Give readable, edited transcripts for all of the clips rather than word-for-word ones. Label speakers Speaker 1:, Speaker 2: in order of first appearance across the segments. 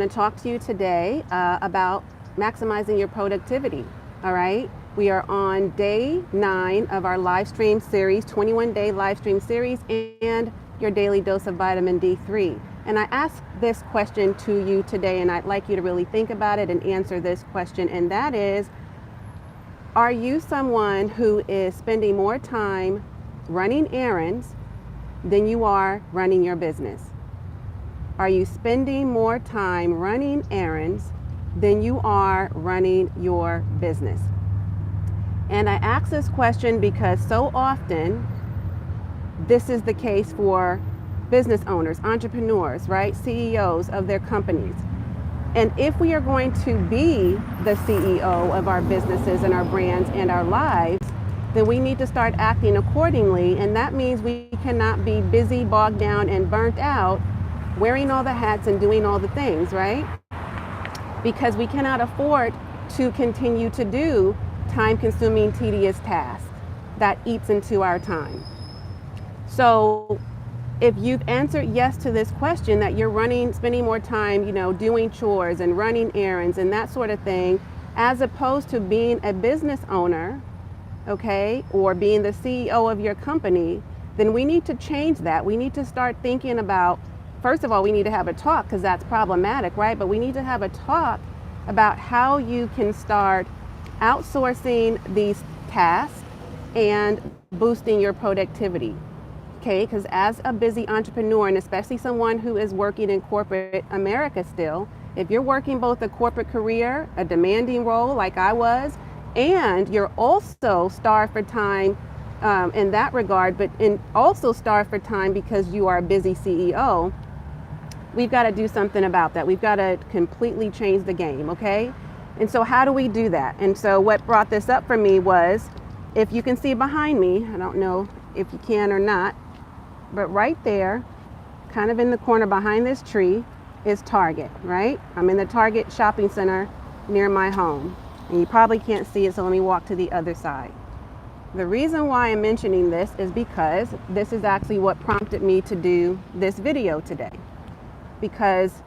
Speaker 1: to talk to you today about maximizing your productivity. All right. We are on day 9 of our live stream series, 21-day live stream series, and your daily dose of vitamin D3. And I asked this question to you today, and I'd like you to really think about it and answer this question. And that is, are you someone who is spending more time running errands than you are running your business? Are you spending more time running errands than you are running your business? And I ask this question because so often this is the case for business owners, entrepreneurs, right? CEOs of their companies. And if we are going to be the CEO of our businesses and our brands and our lives, then we need to start acting accordingly. And that means we cannot be busy, bogged down, and burnt out wearing all the hats and doing all the things, right? Because we cannot afford to continue to do time-consuming, tedious tasks that eats into our time. So if you've answered yes to this question, that you're spending more time, doing chores and running errands and that sort of thing, as opposed to being a business owner, okay, or being the CEO of your company, then we need to change that. We need to start thinking about, first of all, we need to have a talk because that's problematic, right? But we need to have a talk about how you can start outsourcing these tasks and boosting your productivity, okay? Because as a busy entrepreneur, and especially someone who is working in corporate America still, if you're working both a corporate career, a demanding role like I was, and you're also starved for time in that regard, but also starved for time because you are a busy CEO, we've got to do something about that. We've got to completely change the game, okay? And so how do we do that? And so what brought this up for me was, if you can see behind me, I don't know if you can or not, but right there, kind of in the corner behind this tree, is Target, right? I'm in the Target shopping center near my home. And you probably can't see it, so let me walk to the other side. The reason why I'm mentioning this is because this is actually what prompted me to do this video today. Because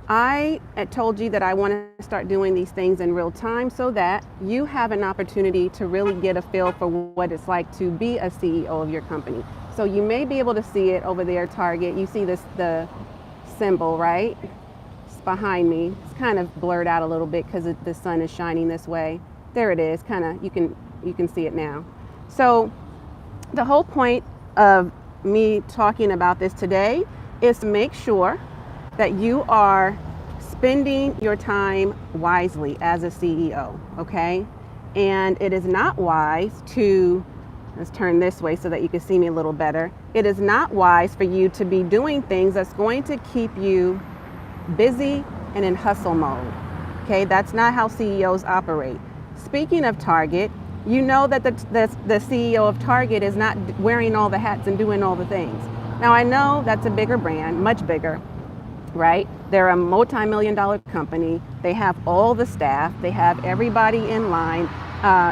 Speaker 1: I had told you that I want to start doing these things in real time so that you have an opportunity to really get a feel for what it's like to be a CEO of your company. So you may be able to see it over there, Target. You see the symbol, right? It's behind me. It's kind of blurred out a little bit because the sun is shining this way. There it is. Kind of, you can see it now. So the whole point of me talking about this today is to make sure that you are spending your time wisely as a CEO, okay? And it is not wise to, let's turn this way so that you can see me a little better. It is not wise for you to be doing things that's going to keep you busy and in hustle mode, okay? That's not how CEOs operate. Speaking of Target, you know that the CEO of Target is not wearing all the hats and doing all the things. Now, I know that's a bigger brand, much bigger, right? They're a multi-million-dollar company. They have all the staff. They have everybody in line,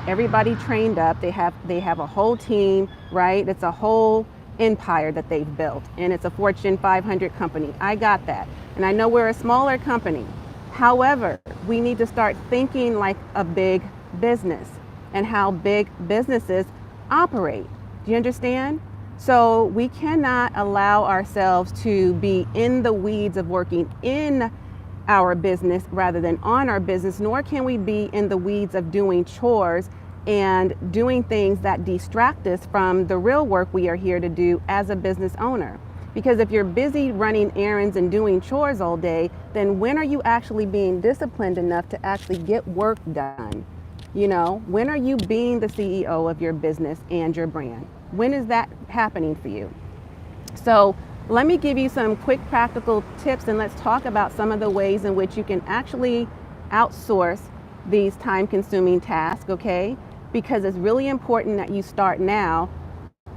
Speaker 1: everybody trained up. They have a whole team, right? It's a whole empire that they've built, and it's a Fortune 500 company. I got that. And I know we're a smaller company. However, we need to start thinking like a big business and how big businesses operate. Do you understand? So we cannot allow ourselves to be in the weeds of working in our business rather than on our business, nor can we be in the weeds of doing chores and doing things that distract us from the real work we are here to do as a business owner. Because if you're busy running errands and doing chores all day, then when are you actually being disciplined enough to actually get work done? When are you being the CEO of your business and your brand? When is that happening for you? So let me give you some quick practical tips, and let's talk about some of the ways in which you can actually outsource these time-consuming tasks, okay? Because it's really important that you start now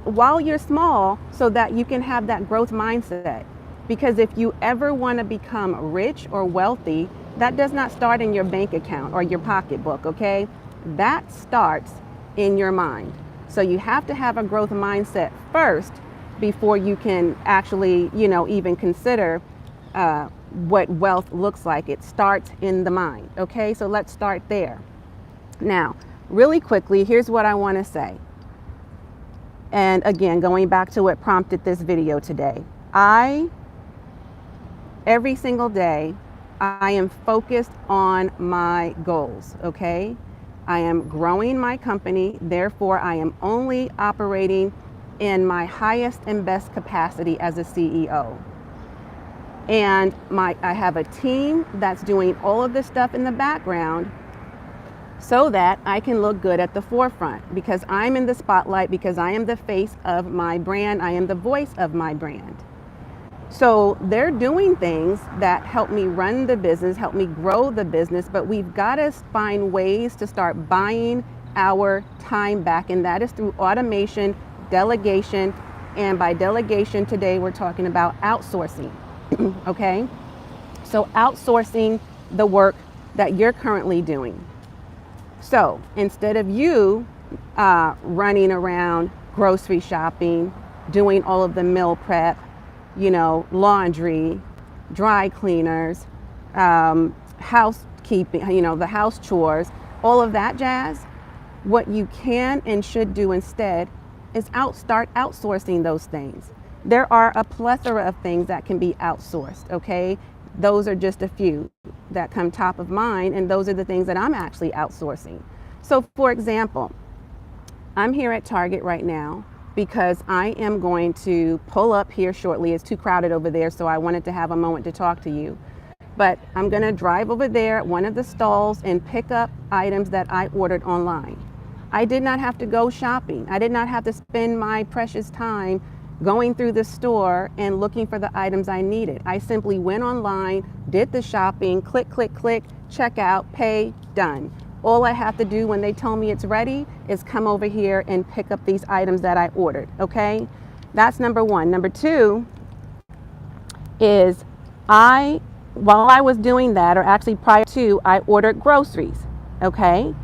Speaker 1: while you're small so that you can have that growth mindset. Because if you ever want to become rich or wealthy, that does not start in your bank account or your pocketbook, okay? That starts in your mind. So you have to have a growth mindset first before you can actually, even consider what wealth looks like. It starts in the mind. Okay, so let's start there. Now, really quickly, here's what I want to say. And again, going back to what prompted this video today, every single day, I am focused on my goals, okay? I am growing my company, therefore I am only operating in my highest and best capacity as a CEO. And I have a team that's doing all of this stuff in the background so that I can look good at the forefront, because I'm in the spotlight, because I am the face of my brand, I am the voice of my brand. So they're doing things that help me run the business, help me grow the business, but we've got to find ways to start buying our time back, and that is through automation, delegation, and by delegation today we're talking about outsourcing. Okay? So outsourcing the work that you're currently doing. So instead of you running around grocery shopping, doing all of the meal prep, laundry, dry cleaners, housekeeping, the house chores, all of that jazz, what you can and should do instead is start outsourcing those things. There are a plethora of things that can be outsourced, okay? Those are just a few that come top of mind, and those are the things that I'm actually outsourcing. So for example, I'm here at Target right now because I am going to pull up here shortly. It's too crowded over there, so I wanted to have a moment to talk to you. But I'm gonna drive over there at one of the stalls and pick up items that I ordered online. I did not have to go shopping. I did not have to spend my precious time going through the store and looking for the items I needed. I simply went online, did the shopping, click, click, click, check out, pay, done. All I have to do when they tell me it's ready is come over here and pick up these items that I ordered, okay? That's number one. Number two is while I was doing that, or actually prior to, I ordered groceries, okay?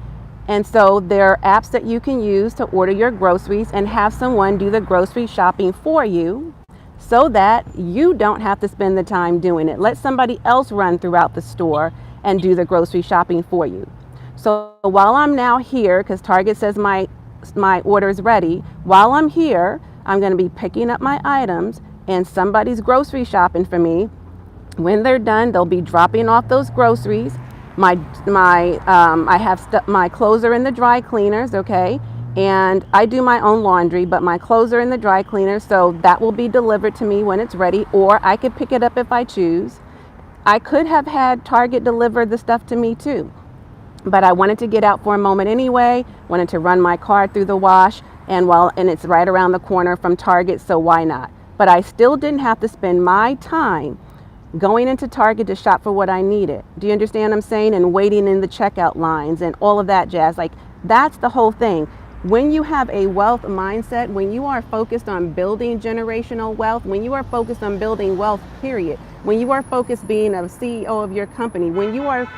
Speaker 1: And so there are apps that you can use to order your groceries and have someone do the grocery shopping for you so that you don't have to spend the time doing it. Let somebody else run throughout the store and do the grocery shopping for you. So while I'm now here, because Target says my order is ready, while I'm here, I'm going to be picking up my items and somebody's grocery shopping for me. When they're done, they'll be dropping off those groceries. I have my clothes are in the dry cleaners, okay? And I do my own laundry, but my clothes are in the dry cleaners, so that will be delivered to me when it's ready, or I could pick it up if I choose. I could have had Target deliver the stuff to me too, but I wanted to get out for a moment anyway, wanted to run my car through the wash, and it's right around the corner from Target, so why not? But I still didn't have to spend my time going into Target to shop for what I needed. Do you understand what I'm saying? And waiting in the checkout lines and all of that jazz. Like, that's the whole thing. When you have a wealth mindset, when you are focused on building generational wealth, when you are focused on building wealth, period, when you are focused being a CEO of your company, when you are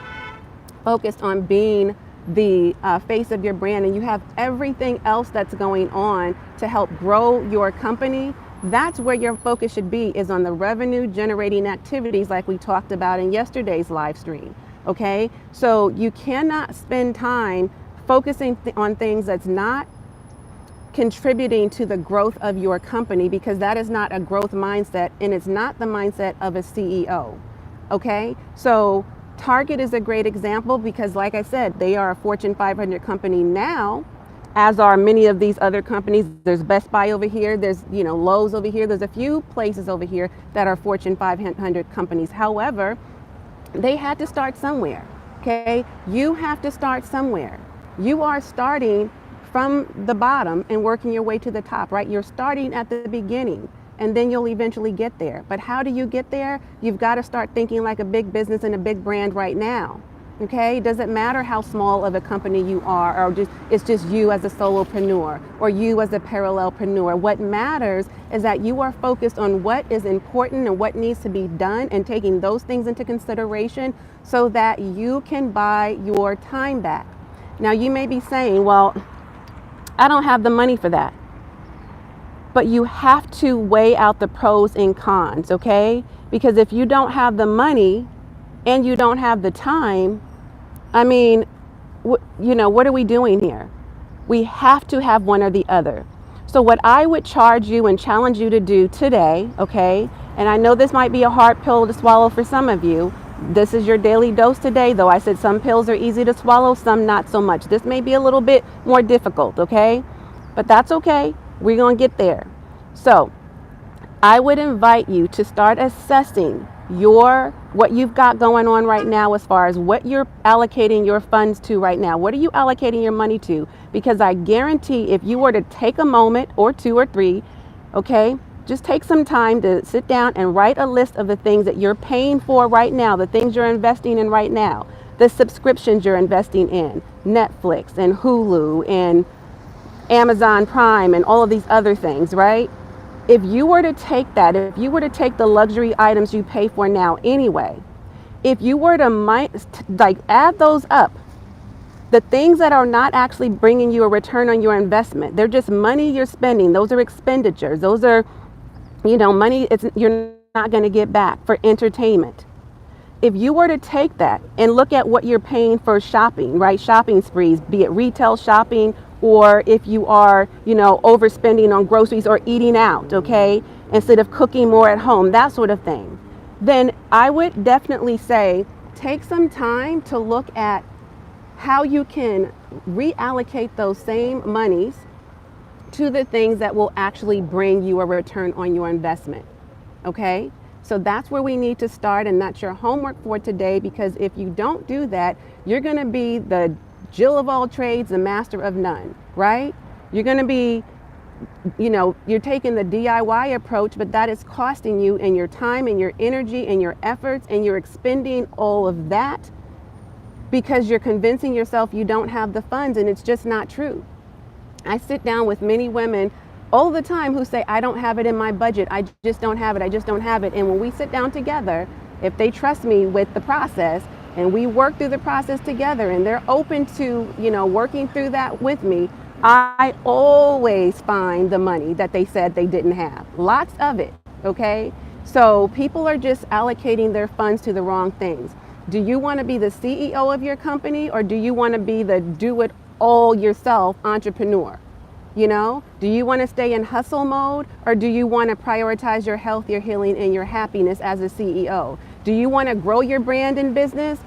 Speaker 1: focused on being the face of your brand, and you have everything else that's going on to help grow your company, that's where your focus should be, is on the revenue generating activities like we talked about in yesterday's live stream, okay? So you cannot spend time focusing on things that's not contributing to the growth of your company, because that is not a growth mindset, and it's not the mindset of a CEO, okay? So Target is a great example because, like I said, they are a Fortune 500 company now, as are many of these other companies. There's Best Buy over here, there's Lowe's over here, there's a few places over here that are Fortune 500 companies. However, they had to start somewhere, okay? You have to start somewhere. You are starting from the bottom and working your way to the top, right? You're starting at the beginning, and then you'll eventually get there. But how do you get there? You've got to start thinking like a big business and a big brand right now. Okay, it doesn't matter how small of a company you are, or it's just you as a solopreneur or you as a parallelpreneur. What matters is that you are focused on what is important and what needs to be done, and taking those things into consideration so that you can buy your time back. Now, you may be saying, well, I don't have the money for that. But you have to weigh out the pros and cons, okay? Because if you don't have the money and you don't have the time, I mean, what are we doing here? We have to have one or the other. So what I would charge you and challenge you to do today, okay, and I know this might be a hard pill to swallow for some of you. This is your daily dose today, though I said some pills are easy to swallow, some not so much. This may be a little bit more difficult, okay? But that's okay. We're going to get there. So I would invite you to start assessing what you've got going on right now as far as what you're allocating your funds to right now. What are you allocating your money to? Because I guarantee if you were to take a moment or two or three, okay, just take some time to sit down and write a list of the things that you're paying for right now, the things you're investing in right now, the subscriptions you're investing in, Netflix and Hulu and Amazon Prime and all of these other things, right? If you were to take the luxury items you pay for now anyway, if you were to add those up, the things that are not actually bringing you a return on your investment, they're just money you're spending. Those are expenditures. Those are, money you're not going to get back for entertainment. If you were to take that and look at what you're paying for shopping, right? Shopping sprees, be it retail shopping, or if you are, overspending on groceries or eating out, okay, instead of cooking more at home, that sort of thing, then I would definitely say take some time to look at how you can reallocate those same monies to the things that will actually bring you a return on your investment, okay? So that's where we need to start, and that's your homework for today, because if you don't do that, you're going to be the Jill of all trades, the master of none, right? You're going to be, you're taking the DIY approach, but that is costing you in your time and your energy and your efforts, and you're expending all of that because you're convincing yourself you don't have the funds, and it's just not true. I sit down with many women all the time who say, I don't have it in my budget. I just don't have it. I just don't have it. And when we sit down together, if they trust me with the process and we work through the process together and they're open to, working through that with me, I always find the money that they said they didn't have. Lots of it. Okay. So people are just allocating their funds to the wrong things. Do you want to be the CEO of your company, or do you want to be the do it all yourself entrepreneur? Do you want to stay in hustle mode, or do you want to prioritize your health, your healing, and your happiness as a CEO? Do you want to grow your brand in business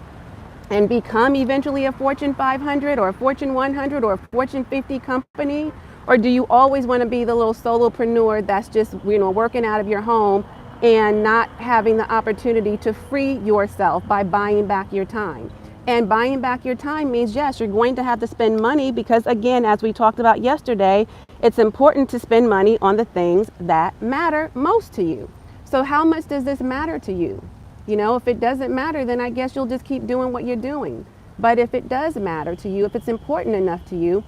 Speaker 1: and become eventually a Fortune 500 or a Fortune 100 or a Fortune 50 company? Or do you always want to be the little solopreneur that's just, working out of your home and not having the opportunity to free yourself by buying back your time? And buying back your time means, yes, you're going to have to spend money because, again, as we talked about yesterday, it's important to spend money on the things that matter most to you. So how much does this matter to you? If it doesn't matter, then I guess you'll just keep doing what you're doing. But if it does matter to you, if it's important enough to you,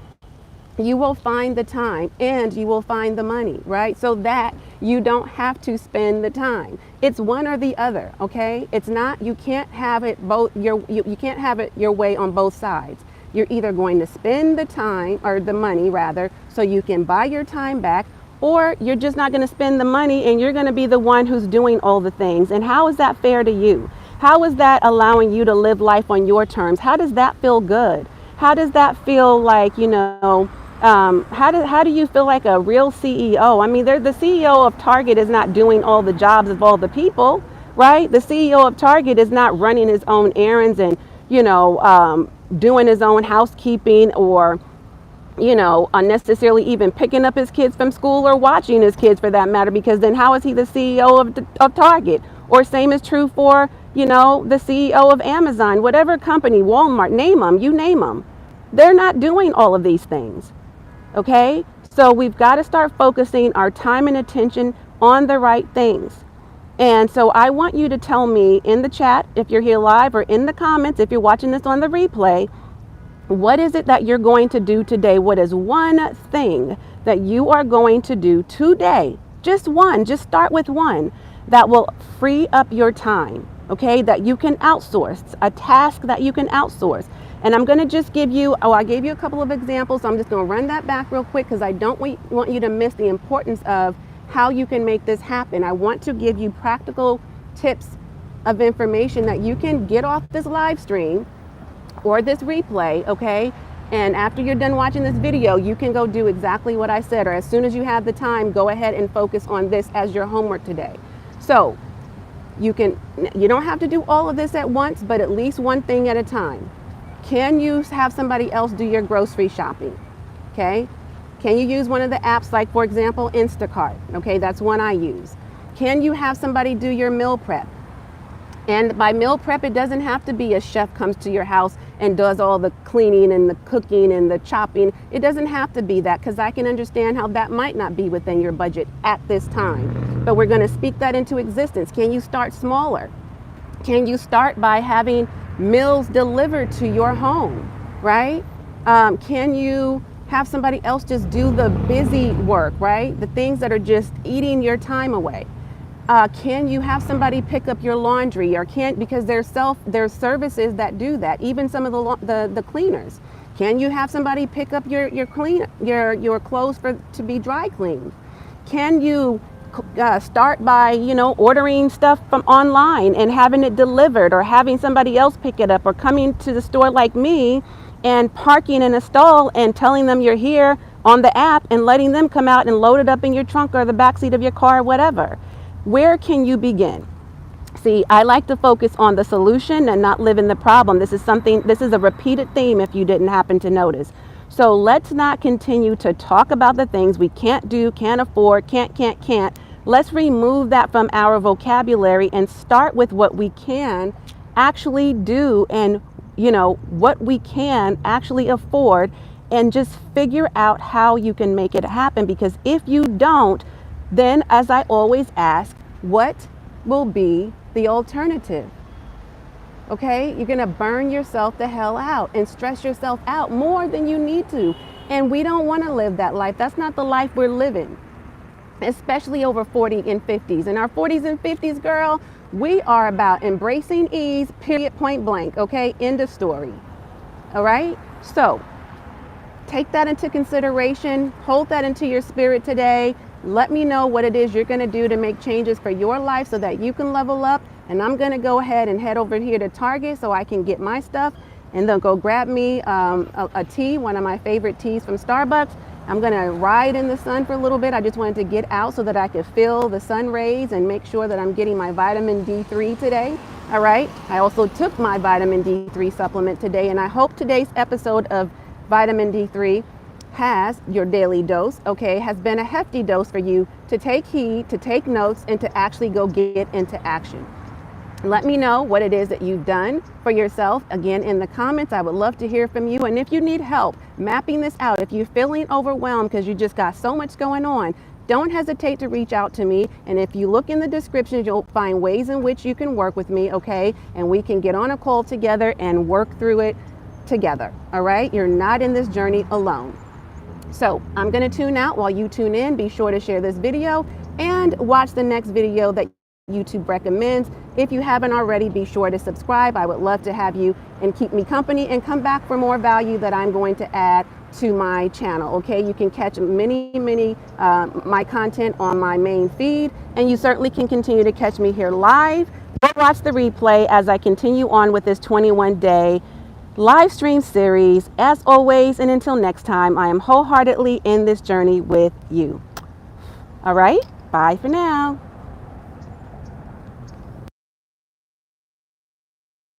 Speaker 1: you will find the time and you will find the money, right? So that you don't have to spend the time. It's one or the other, okay? It's not, you can't have it both, you can't have it your way on both sides. You're either going to spend the time, or the money rather, so you can buy your time back, or you're just not going to spend the money and you're going to be the one who's doing all the things. And how is that fair to you? How is that allowing you to live life on your terms? How does that feel good? How does that feel like, how do you feel like a real CEO? I mean, the CEO of Target is not doing all the jobs of all the people, right? The CEO of Target is not running his own errands and, doing his own housekeeping, or, unnecessarily even picking up his kids from school or watching his kids for that matter, because then how is he the CEO of Target? Or same is true for, the CEO of Amazon, whatever company, Walmart, name them. They're not doing all of these things. Okay, so we've got to start focusing our time and attention on the right things. And so I want you to tell me in the chat, if you're here live, or in the comments, if you're watching this on the replay, what is it that you're going to do today? What is one thing that you are going to do today? Just one, just start with one, that will free up your time, okay, that you can outsource, a task that you can outsource. And I'm going to just give you, I gave you a couple of examples, so I'm just going to run that back real quick because I don't want you to miss the importance of how you can make this happen. I want to give you practical tips of information that you can get off this live stream or this replay, okay? And after you're done watching this video, you can go do exactly what I said, or as soon as you have the time, go ahead and focus on this as your homework today. So you don't have to do all of this at once, but at least one thing at a time. Can you have somebody else do your grocery shopping? Okay. Can you use one of the apps, like for example, Instacart? Okay, that's one I use. Can you have somebody do your meal prep? And by meal prep, it doesn't have to be a chef comes to your house and does all the cleaning and the cooking and the chopping. It doesn't have to be that, because I can understand how that might not be within your budget at this time. But we're going to speak that into existence. Can you start smaller? Can you start by having meals delivered to your home, right? Can you have somebody else just do the busy work, right? The things that are just eating your time away. Can you have somebody pick up your laundry, or because there's services that do that, even some of the cleaners. Can you have somebody pick up your clothes to be dry cleaned? Can you start by ordering stuff from online and having it delivered, or having somebody else pick it up, or coming to the store like me and parking in a stall and telling them you're here on the app and letting them come out and load it up in your trunk or the back seat of your car, whatever. Where can you begin? See, I like to focus on the solution and not live in the problem. This is a repeated theme if you didn't happen to notice. So let's not continue to talk about the things we can't do, can't afford, can't. Let's remove that from our vocabulary and start with what we can actually do, and what we can actually afford, and just figure out how you can make it happen. Because if you don't, then, as I always ask, what will be the alternative? Okay, you're gonna burn yourself the hell out and stress yourself out more than you need to. And we don't wanna live that life. That's not the life we're living, especially over 40 and 50s. In our 40s and 50s, girl, we are about embracing ease, period, point blank, okay? End of story, all right? So take that into consideration, hold that into your spirit today. Let me know what it is you're going to do to make changes for your life so that you can level up. And I'm going to go ahead and head over here to Target so I can get my stuff, and then go grab me a tea, one of my favorite teas from Starbucks. I'm going to ride in the sun for a little bit. I just wanted to get out so that I could feel the sun rays and make sure that I'm getting my vitamin D3 today. All right. I also took my vitamin D3 supplement today, and I hope today's episode of vitamin D3 has your daily dose, okay, has been a hefty dose for you to take heed, to take notes, and to actually go get into action. Let me know what it is that you've done for yourself, again, in the comments. I would love to hear from you. And if you need help mapping this out, if you're feeling overwhelmed because you just got so much going on, don't hesitate to reach out to me. And if you look in the description, you'll find ways in which you can work with me, okay? And we can get on a call together and work through it together, all right? You're not in this journey alone. So I'm going to tune out while you tune in. Be sure to share this video and watch the next video that YouTube recommends. If you haven't already, be sure to subscribe. I would love to have you and keep me company, and come back for more value that I'm going to add to my channel. Okay, you can catch many my content on my main feed, and you certainly can continue to catch me here live or watch the replay as I continue on with this 21-day live stream series. As always, and until next time, I am wholeheartedly in this journey with you. All right, bye for now.